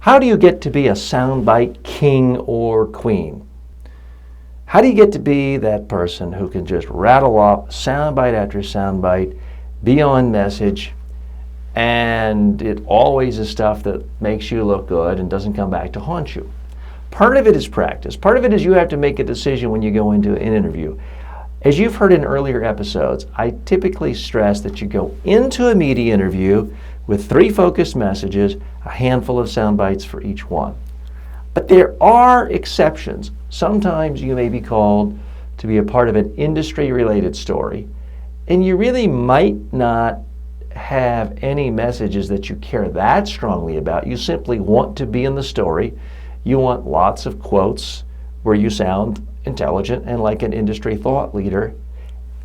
How do you get to be a soundbite king or queen? How do you get to be that person who can just rattle off soundbite after soundbite, be on message, and it always is stuff that makes you look good and doesn't come back to haunt you? Part of it is practice. Part of it is you have to make a decision when you go into an interview. As you've heard in earlier episodes, I typically stress that you go into a media interview with 3 focused messages, a handful of sound bites for each one. But there are exceptions. Sometimes you may be called to be a part of an industry-related story, and you really might not have any messages that you care that strongly about. You simply want to be in the story. You want lots of quotes where you sound intelligent and like an industry thought leader,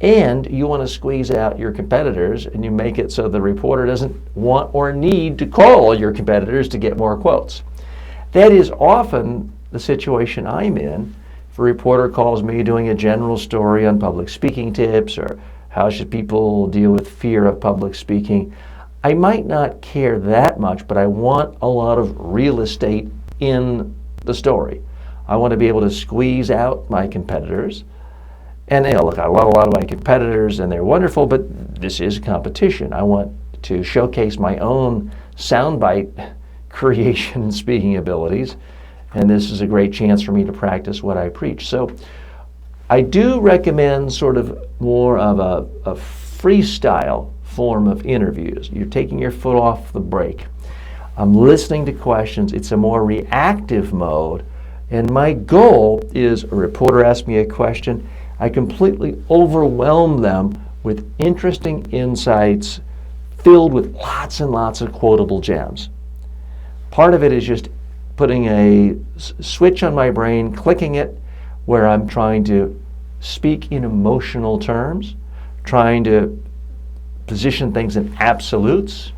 and you want to squeeze out your competitors, and you make it so the reporter doesn't want or need to call your competitors to get more quotes. That is often the situation I'm in. If a reporter calls me doing a general story on public speaking tips or how should people deal with fear of public speaking, I might not care that much, but I want a lot of real estate in the story. I want to be able to squeeze out my competitors. And look, I love a lot of my competitors and they're wonderful, but this is competition. I want to showcase my own soundbite creation and speaking abilities, and this is a great chance for me to practice what I preach. So I do recommend sort of more of a freestyle form of interviews. You're taking your foot off the brake. I'm listening to questions. It's a more reactive mode, and my goal is a reporter asks me a question, I completely overwhelm them with interesting insights filled with lots and lots of quotable gems. Part of it is just putting a switch on my brain, clicking it, where I'm trying to speak in emotional terms, trying to position things in absolutes,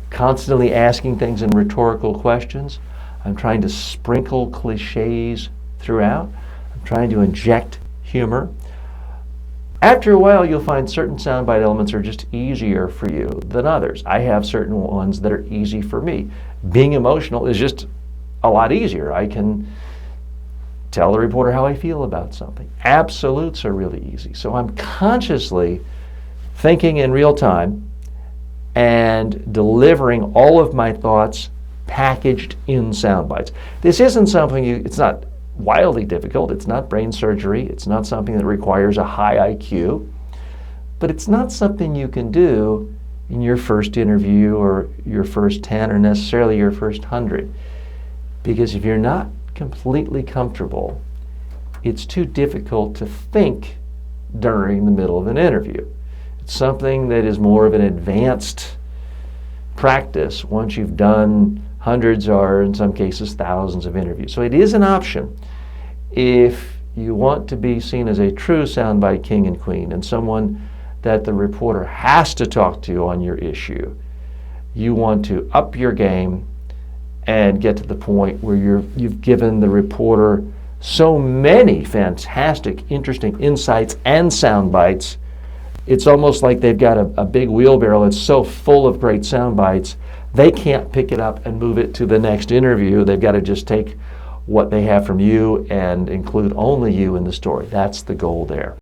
constantly asking things in rhetorical questions. I'm trying to sprinkle cliches throughout. I'm trying to inject humor. After a while, you'll find certain soundbite elements are just easier for you than others. I have certain ones that are easy for me. Being emotional is just a lot easier. I can tell the reporter how I feel about something. Absolutes are really easy. So I'm consciously thinking in real time and delivering all of my thoughts packaged in sound bites. This isn't something it's not wildly difficult. It's not brain surgery. It's not something that requires a high IQ. But it's not something you can do in your first interview or your first 10 or necessarily your first 100. Because if you're not completely comfortable, it's too difficult to think during the middle of an interview. It's something that is more of an advanced practice once you've done hundreds or in some cases thousands of interviews. So it is an option if you want to be seen as a true soundbite king and queen and someone that the reporter has to talk to on your issue. You want to up your game and get to the point where you've given the reporter so many fantastic, interesting insights and sound bites. It's almost like they've got a big wheelbarrow that's so full of great sound bites, they can't pick it up and move it to the next interview. They've got to just take what they have from you and include only you in the story. That's the goal there.